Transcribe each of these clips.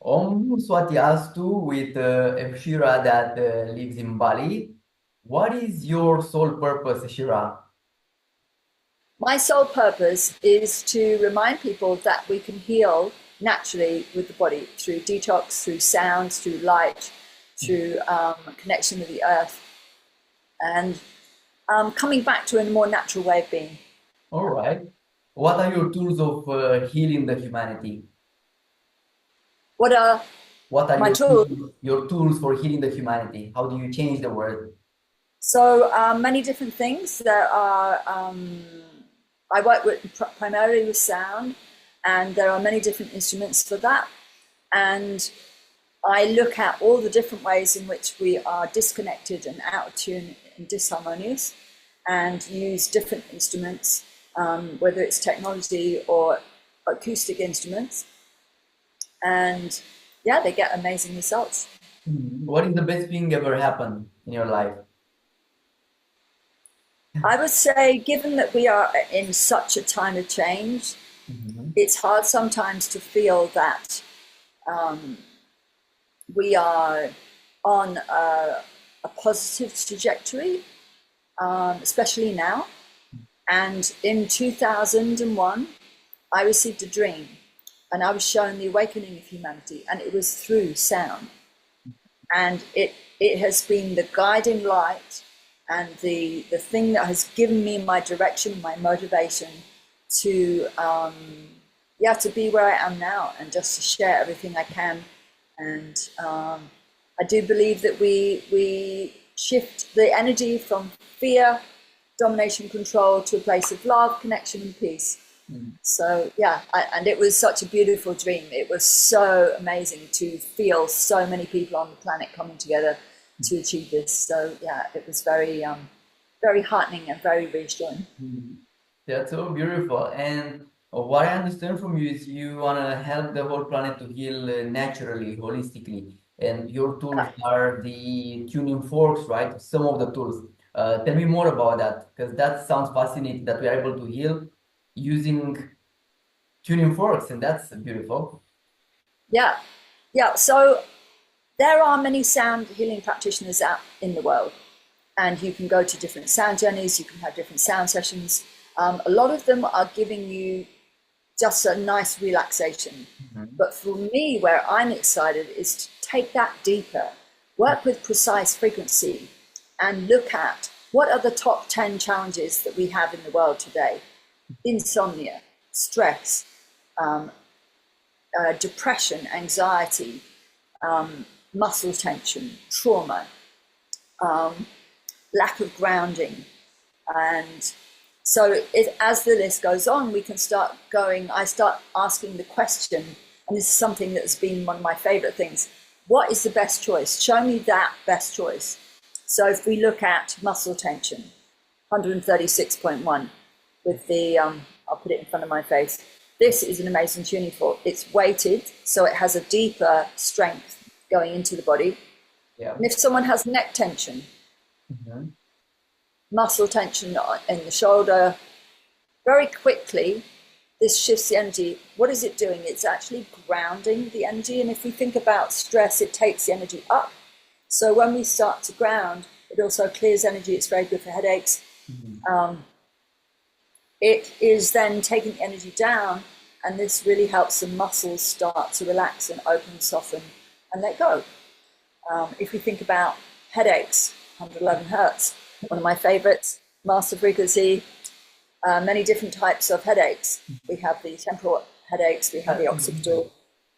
Swati asked too with Eeshira that lives in Bali. What is your sole purpose, Eeshira? My sole purpose is to remind people that we can heal naturally with the body through detox, through sounds, through light, through connection with the earth, and coming back to a more natural way of being. All right. What are your tools of healing the humanity? What are What are my tools? your tools for healing the humanity? How do you change the world? So many different things. I work primarily with sound, and there are many different instruments for that. And I look at all the different ways in which we are disconnected and out of tune and disharmonious, and use different instruments, whether it's technology or acoustic instruments. And yeah, they get amazing results. What is the best thing ever happened in your life? I would say, given that we are in such a time of change, it's hard sometimes to feel that we are on a positive trajectory, especially now. And in 2001, I received a dream and I was shown the awakening of humanity, and it was through sound. And it has been the guiding light and the thing that has given me my direction, my motivation to to be where I am now, and just to share everything I can. And I do believe that we shift the energy from fear, domination, control to a place of love, connection, and peace. So yeah, and it was such a beautiful dream. It was so amazing to feel so many people on the planet coming together to achieve this. So yeah, it was very heartening and very reassuring. That's so beautiful. And what I understand from you is you want to help the whole planet to heal naturally, holistically. And your tools are the tuning forks, right? Some of the tools. Tell me more about that, because that sounds fascinating that we are able to heal using tuning forks, and that's beautiful. Yeah, yeah. So there are many sound healing practitioners out in the world, and you can go to different sound journeys. You can have different sound sessions. A lot of them are giving you just a nice relaxation. But for me, where I'm excited is to take that deeper, work with precise frequency, and look at what are the top 10 challenges that we have in the world today. Insomnia, stress, depression, anxiety, muscle tension, trauma, lack of grounding. And so as the list goes on, we can start going, I start asking the question, and this is something that's been one of my favorite things. What is the best choice? Show me that best choice. So if we look at muscle tension, 136.1 with the, I'll put it in front of my face. This is an amazing tuning fork. It's weighted, so it has a deeper strength going into the body. Yeah. And if someone has neck tension, muscle tension in the shoulder, very quickly, this shifts the energy. What is it doing? It's actually grounding the energy. And if we think about stress, it takes the energy up. So when we start to ground, it also clears energy. It's very good for headaches. It is then taking the energy down, and this really helps the muscles start to relax and open, soften, and let go. If we think about headaches, 111 hertz, one of my favorites, master frequency, many different types of headaches. We have the temporal headaches, we have the occipital.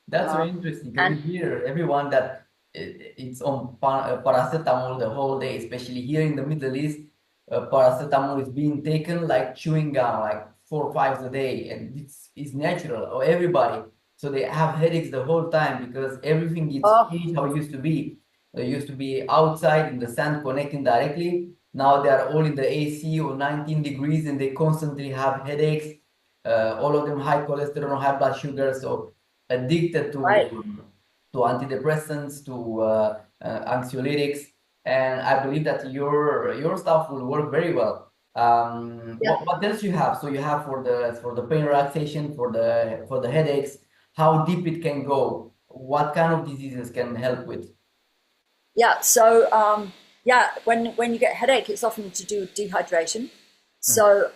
That's very interesting, because we hear everyone that it's on paracetamol the whole day, especially here in the Middle East. Paracetamol is being taken like chewing gum, like 4 or 5 a day, and it's natural or everybody. So they have headaches the whole time because everything is changed how it used to be. They used to be outside in the sun connecting directly. Now they are all in the AC or 19 degrees, and they constantly have headaches. All of them high cholesterol, high blood sugar, so addicted to antidepressants, to anxiolytics. And I believe that your stuff will work very well. What else you have? So you have for the pain relaxation, for the headaches, how deep it can go. what kind of diseases can help with? Yeah, so when you get headache, it's often to do with dehydration. So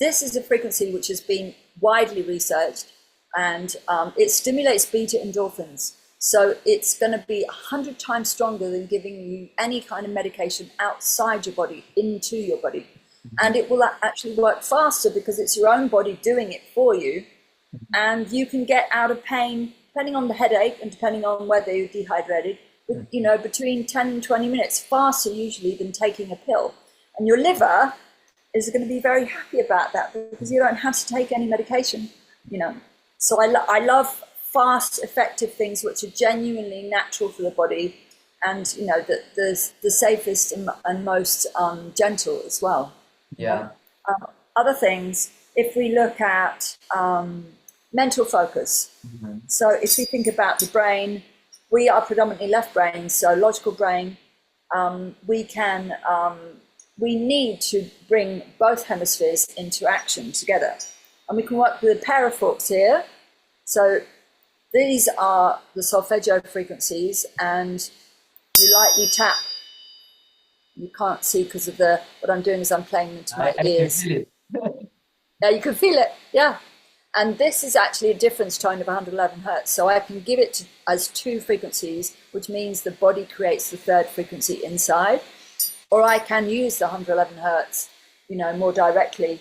this is a frequency which has been widely researched, and it stimulates beta endorphins. So it's going to be 100 times stronger than giving you any kind of medication outside your body into your body. And it will actually work faster because it's your own body doing it for you. And you can get out of pain, depending on the headache and depending on whether you're dehydrated, between 10 and 20 minutes, faster usually than taking a pill. And your liver is going to be very happy about that because you don't have to take any medication, So I love fast, effective things which are genuinely natural for the body, and the safest and most gentle as well. Yeah. Other things, if we look at mental focus. So if we think about the brain, we are predominantly left brain, so logical brain. We need to bring both hemispheres into action together. And we can work with a pair of forks here. So these are the solfeggio frequencies, and you lightly tap. You can't see because of what I'm doing is I'm playing into my ears. I can feel it. Yeah, you can feel it, yeah. And this is actually a difference tone of 111 hertz. So I can give it as two frequencies, which means the body creates the third frequency inside. Or I can use the 111 hertz, more directly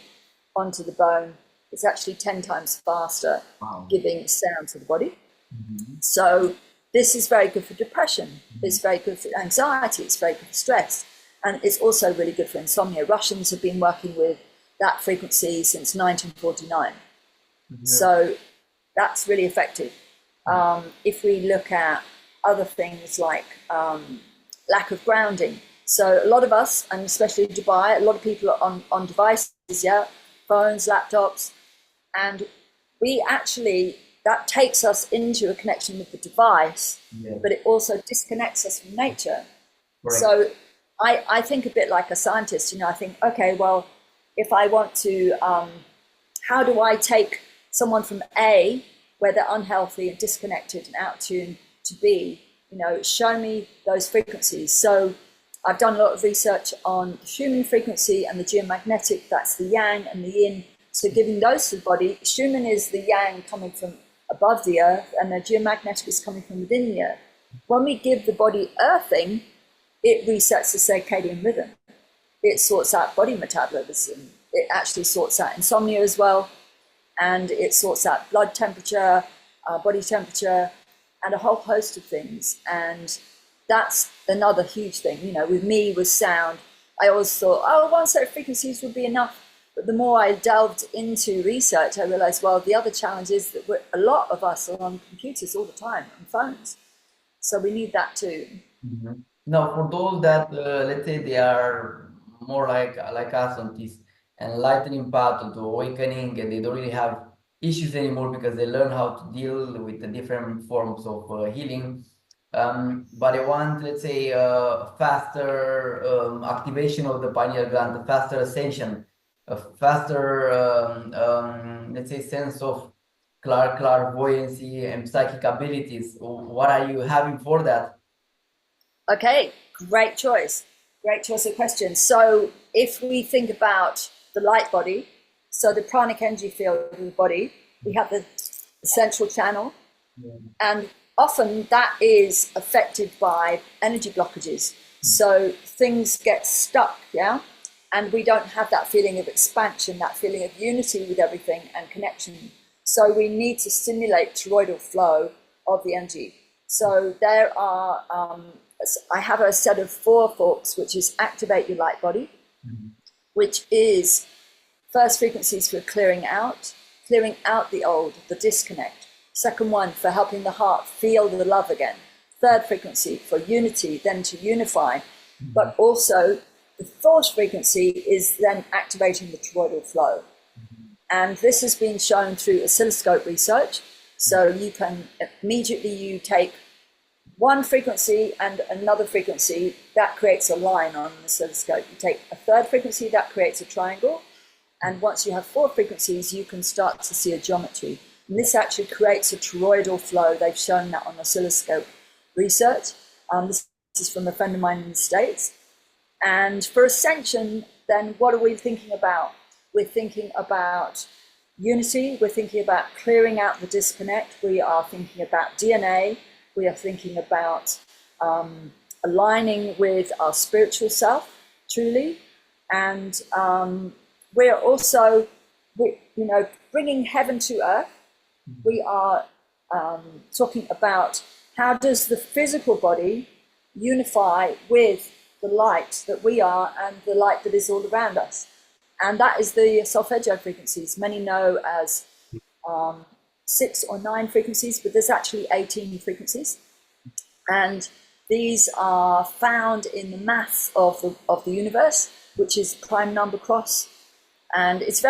onto the bone. It's actually 10 times faster, giving sound to the body. So this is very good for depression. It's very good for anxiety. It's very good for stress. And it's also really good for insomnia. Russians have been working with that frequency since 1949. So that's really effective. If we look at other things like lack of grounding. So a lot of us, and especially Dubai, a lot of people are on devices, phones, laptops, and that takes us into a connection with the device, but it also disconnects us from nature. Correct. So I think a bit like a scientist, I think, okay, well, if I want to, how do I take someone from A, where they're unhealthy and disconnected and out of tune, to B, show me those frequencies. So I've done a lot of research on the Schumann frequency and the geomagnetic, that's the yang and the yin. So giving those to the body, Schumann is the yang coming from above the earth, and the geomagnetic is coming from within the earth. When we give the body earthing, it resets the circadian rhythm. It sorts out body metabolism. It actually sorts out insomnia as well. And it sorts out blood temperature, body temperature, and a whole host of things. And that's another huge thing. With me, with sound, I always thought, one set of frequencies would be enough. But the more I delved into research, I realized, the other challenge is that a lot of us are on computers all the time, on phones. So we need that too. Now, for those that, let's say, they are more like us on this enlightening path to awakening, and they don't really have issues anymore because they learn how to deal with the different forms of healing. But they want, let's say, faster activation of the pineal gland, a faster ascension, a faster, let's say, sense of clairvoyancy and psychic abilities. What are you having for that? Okay, great choice. Great choice of question. So if we think about the light body, so the pranic energy field of the body, we have the central channel, and often that is affected by energy blockages. So things get stuck, and we don't have that feeling of expansion, that feeling of unity with everything and connection. So we need to stimulate toroidal flow of the energy. So there are, I have a set of 4 forks, which is activate your light body, which is first frequencies for clearing out the old, the disconnect. Second one for helping the heart feel the love again. Third frequency for unity, then to unify. But also the fourth frequency is then activating the toroidal flow. And this has been shown through oscilloscope research. So you can immediately take one frequency and another frequency, that creates a line on the oscilloscope. You take a third frequency, that creates a triangle. And once you have 4 frequencies, you can start to see a geometry. And this actually creates a toroidal flow. They've shown that on oscilloscope research. This is from a friend of mine in the States. And for ascension, then what are we thinking about? We're thinking about unity. We're thinking about clearing out the disconnect. We are thinking about DNA. We are thinking about aligning with our spiritual self, truly. And we're also, bringing heaven to earth. We are talking about how does the physical body unify with the light that we are and the light that is all around us. And that is the solfeggio frequencies. Many know as 6 or 9 frequencies, but there's actually 18 frequencies. And these are found in the math of the universe, which is prime number cross. And it's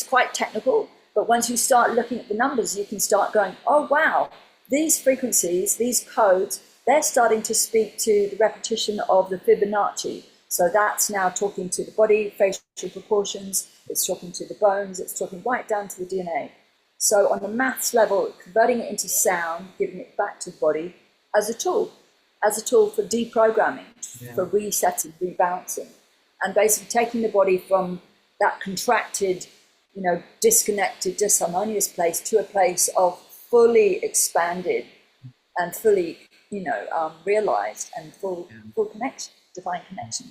quite technical, but once you start looking at the numbers, you can start going, oh, wow, these frequencies, these codes, they're starting to speak to the repetition of the Fibonacci. So that's now talking to the body, facial proportions, it's talking to the bones, it's talking right down to the DNA. So on the maths level, converting it into sound, giving it back to the body as a tool for deprogramming, for resetting, rebalancing, and basically taking the body from that contracted, disconnected, disharmonious place to a place of fully expanded and fully, realized and full connection, divine connection.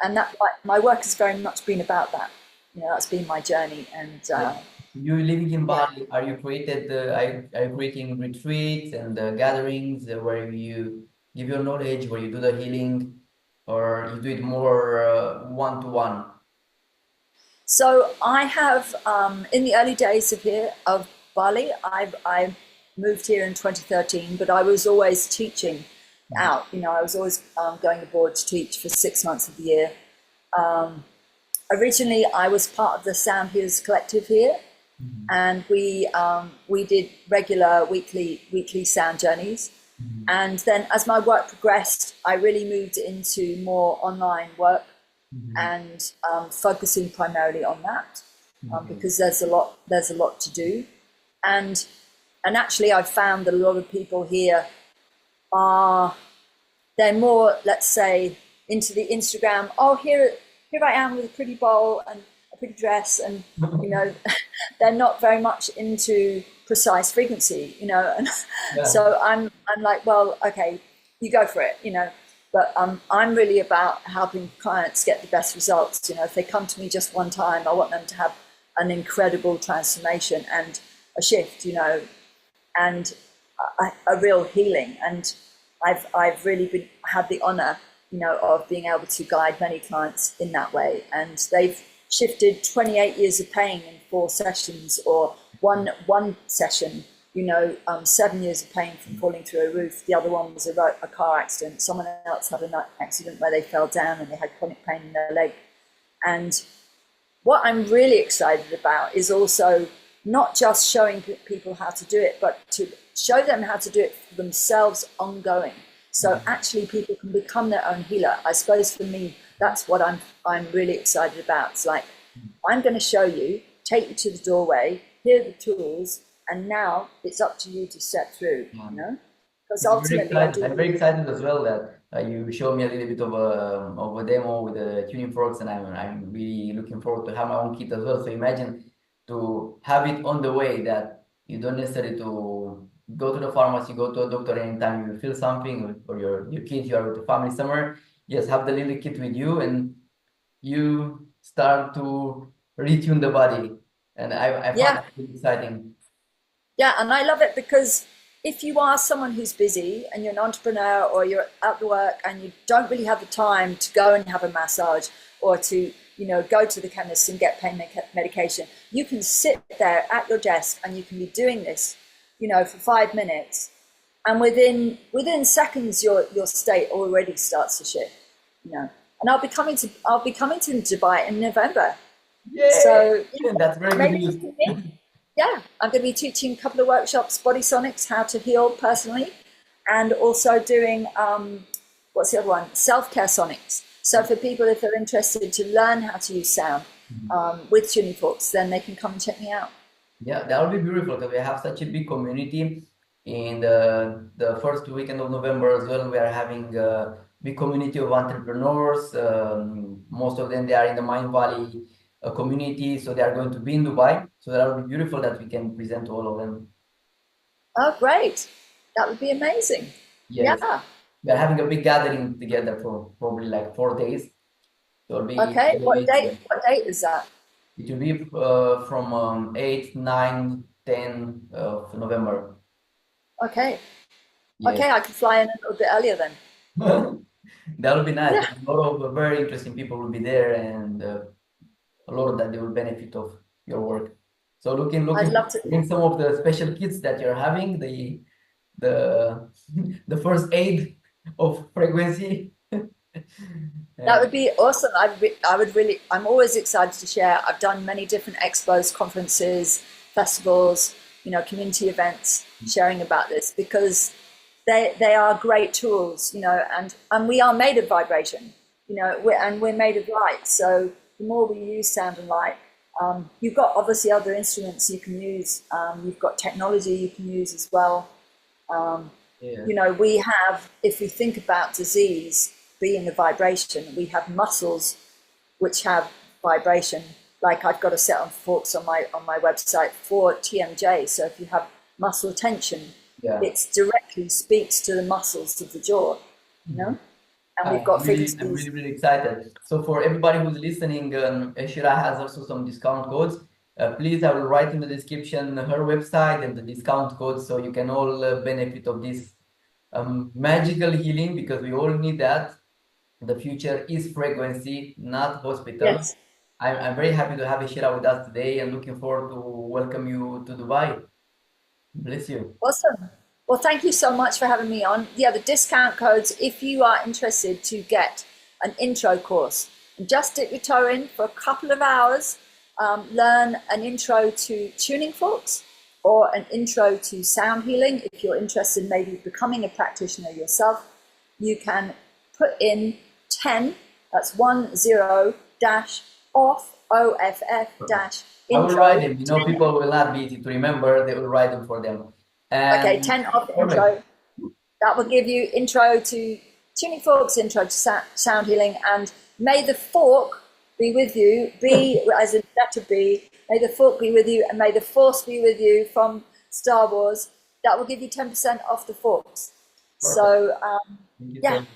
And that my work has very much been about that. That's been my journey. And you're living in Bali. Are you creating retreats and gatherings where you give your knowledge, where you do the healing, or you do it more one-to-one? So I have, in the early days of Bali, I moved here in 2013, but I was always teaching out. I was always going abroad to teach for 6 months of the year. Originally, I was part of the Sound Healers Collective here, and we did regular weekly sound journeys. And then as my work progressed, I really moved into more online work and focusing primarily on that because there's a lot to do. And actually, I've found that a lot of people here they're more, let's say, into the Instagram. Oh, here I am with a pretty bowl and a pretty dress, and they're not very much into precise frequency, And so I'm like, well, okay, you go for it, But I'm really about helping clients get the best results. If they come to me just one time, I want them to have an incredible transformation and a shift, and a real healing. And I've really had the honor, of being able to guide many clients in that way. And they've shifted 28 years of pain in 4 sessions, or one session. 7 years of pain from falling through a roof. The other one was a car accident. Someone else had an accident where they fell down and they had chronic pain in their leg. And what I'm really excited about is also not just showing people how to do it, but to show them how to do it for themselves ongoing. So actually people can become their own healer. I suppose for me, that's what I'm really excited about. It's like, I'm going to show you, take you to the doorway, here are the tools, and now it's up to you to step through, Because ultimately, I'm very excited as well that you showed me a little bit of a demo with the tuning forks, and I'm really looking forward to have my own kit as well. So imagine to have it on the way, that you don't necessarily to go to the pharmacy, go to a doctor anytime you feel something, or your kids, you are with the family somewhere. Just have the little kit with you, and you start to retune the body. And I find that really exciting. Yeah, and I love it because if you are someone who's busy and you're an entrepreneur or you're at work and you don't really have the time to go and have a massage or to, go to the chemist and get pain medication, you can sit there at your desk and you can be doing this, for 5 minutes. And within seconds, your state already starts to shift, And I'll be coming to Dubai in November. Yeah, so that's very good news. Yeah, I'm going to be teaching a couple of workshops, body sonics, how to heal personally, and also doing, what's the other one? Self-care sonics. So for people, if they're interested to learn how to use sound with tuning forks, then they can come and check me out. Yeah, that would be beautiful because we have such a big community. In the first weekend of November as well, we are having a big community of entrepreneurs. Most of them, they are in the Mind Valley community, so they are going to be in Dubai. So that would be beautiful that we can present to all of them. Oh, great. That would be amazing. Yes, Yeah. we are having a big gathering together for probably like 4 days. So Okay. it'll be What date is that? it will be from 8, 9, 10 of November. Okay. Yes. Okay, I can fly in a little bit earlier then. That would be nice. Yeah, A lot of very interesting people will be there, and a lot that they will benefit of your work. So I'd looking love to. in some of the special kits that you're having, the the first aid of frequency. That Uh, would be awesome. I would really, I'm always excited to share. I've done many different expos, conferences, festivals, community events, sharing about this because they are great tools, and we are made of vibration, and we're made of light. So the more we use sound and light, you've got obviously other instruments you can use. You've got technology you can use as well. yeah, We have, if we think about disease being a vibration, we have muscles which have vibration. Like I've got a set of forks on my website for TMJ. So if you have muscle tension, yeah. it directly speaks to the muscles of the jaw, you know. And we've got I'm frequencies. really, really excited. So for everybody who's listening, Eeshira has also some discount codes. Please, I will write in the description her website and the discount code so you can all benefit of this magical healing because we all need that. The future is frequency, not hospital. Yes, I'm very happy to have Eeshira with us today and looking forward to welcome you to Dubai. Bless you. awesome. Well, thank you so much for having me on. Yeah, the discount codes, if you are interested to get an intro course, and just dip your toe in for a couple of hours, learn an intro to tuning forks or an intro to sound healing. If you're interested in maybe becoming a practitioner yourself, you can put in 10, that's 10 dash off, OFF dash I will write intro. them. You know, people will not be easy to remember. They will write them for them. Okay, And 10 off perfect. intro. That will give you intro to tuning forks, intro to sound healing, and may the fork be with you, be as in letter B, may the fork be with you, and may the force be with you from Star Wars. That will give you 10% off the forks. Perfect. So, Thank you so yeah, much.